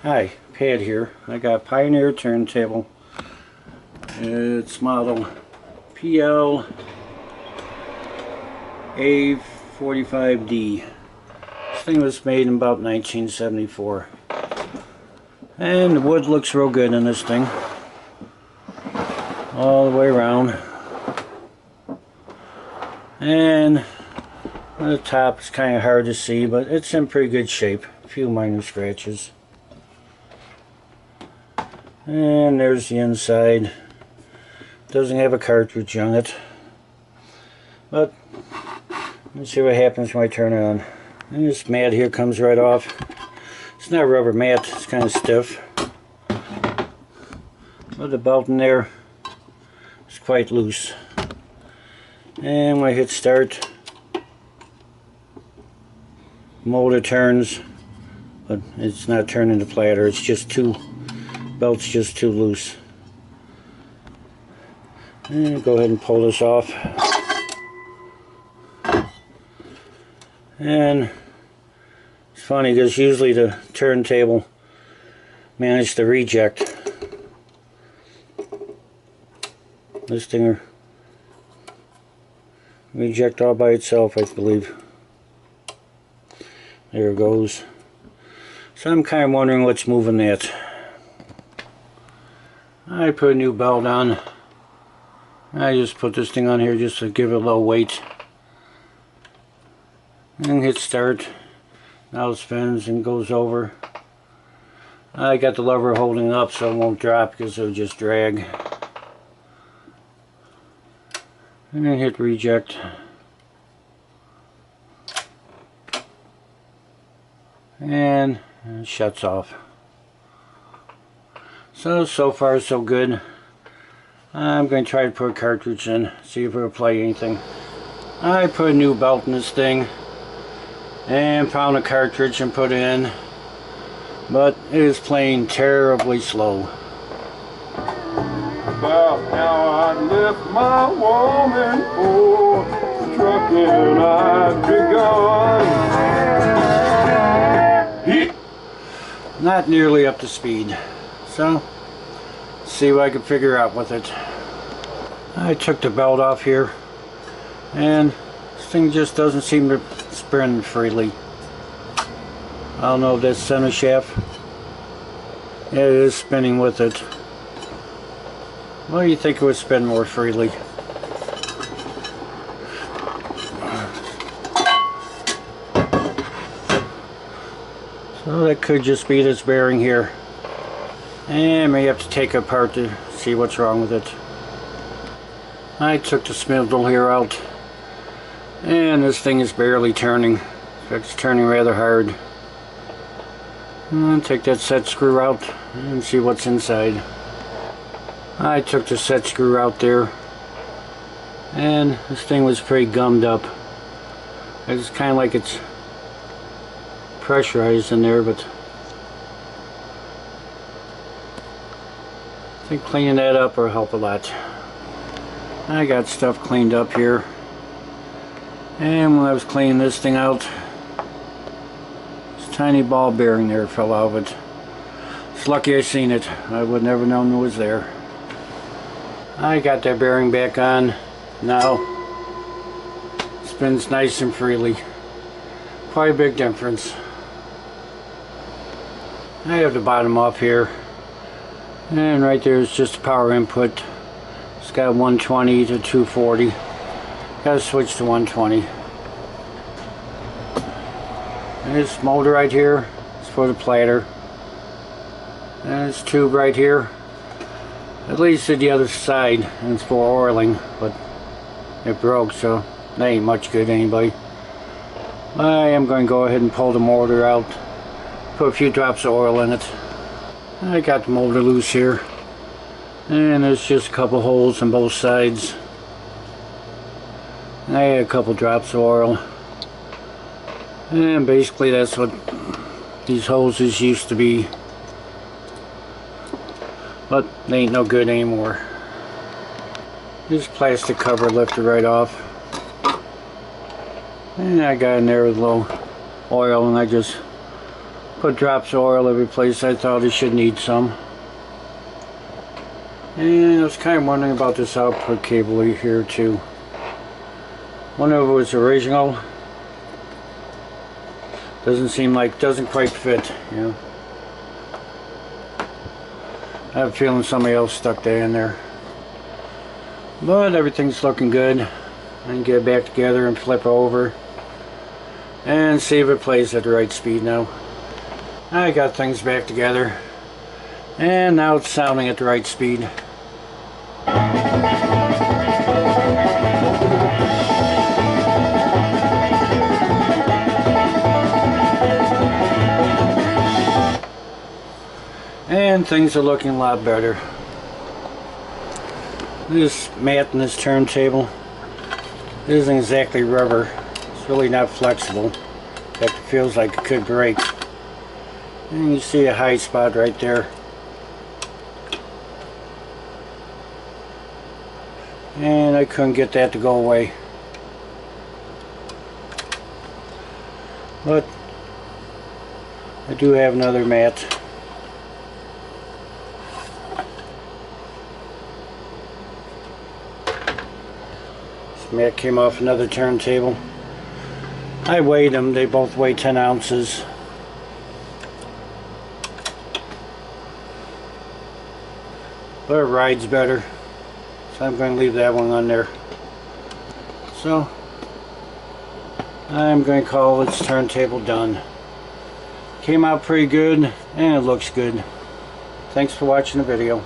Hi, Pat here. I got Pioneer turntable. It's model Pl A45D. This thing was made in about 1974. And the wood looks real good in this thing. All the way around. And the top is kind of hard to see, but it's in pretty good shape. A few minor scratches. And there's the inside. Doesn't have a cartridge on it. But let's see what happens when I turn it on. And this mat here comes right off. It's not a rubber mat, it's kind of stiff. But the belt in there is quite loose. And when I hit start, motor turns, but it's not turning the platter, it's just belt's just too loose. And go ahead and pull this off. And it's funny because usually the turntable managed to reject. This thing will reject all by itself, I believe. There it goes. So I'm kind of wondering what's moving that. I put a new belt on. I just put this thing on here just to give it a little weight. And hit start. Now it spins and goes over. I got the lever holding up so it won't drop because it'll just drag. And then hit reject. And it shuts off. So far so good. I'm going to try to put a cartridge in, see if it'll play anything. I put a new belt in this thing and found a cartridge and put it in, but it is playing terribly slow. About now I left my woman for the trucking I'd begun. Not nearly up to speed. So, see what I can figure out with it. I took the belt off here, and this thing just doesn't seem to spin freely. I don't know if that's center shaft. Yeah, it is spinning with it. What do you think it would spin more freely? So that could just be this bearing here. And may have to take it apart to see what's wrong with it. I took the spindle here out, and this thing is barely turning. It's turning rather hard. I'll take that set screw out and see what's inside. I took the set screw out there, and this thing was pretty gummed up. It's kind of like it's pressurized in there, but I think cleaning that up will help a lot. I got stuff cleaned up here, and when I was cleaning this thing out, this tiny ball bearing there fell out of it. It's lucky I seen it. I would never known it was there. I got that bearing back on now. It spins nice and freely. Quite a big difference. I have the bottom off here. And right there is just the power input. It's got 120 to 240. Gotta switch to 120. And this motor right here is for the platter. And this tube right here, at least to the other side, and it's for oiling, but it broke, so that ain't much good to anybody. I am going to go ahead and pull the motor out, put a few drops of oil in it. I got the motor loose here, and there's just a couple holes on both sides. I had a couple drops of oil, and basically that's what these hoses used to be, but they ain't no good anymore. This plastic cover lifted right off, and I got in there with a little oil, and I just Put drops of oil every place I thought it should need some. And I was kind of wondering about this output cable here too. Wonder if it was original. Doesn't seem like, doesn't quite fit, you know. I have a feeling somebody else stuck that in there. But everything's looking good. I can get it back together and flip over and see if it plays at the right speed now. I got things back together and now it's sounding at the right speed. And things are looking a lot better. This mat and this turntable isn't exactly rubber. It's really not flexible. In fact, it feels like it could break. And you see a high spot right there. And I couldn't get that to go away. But I do have another mat. This mat came off another turntable. I weighed them. They both weigh 10 ounces. But it rides better. So I'm going to leave that one on there. So I'm going to call this turntable done. Came out pretty good and it looks good. Thanks for watching the video.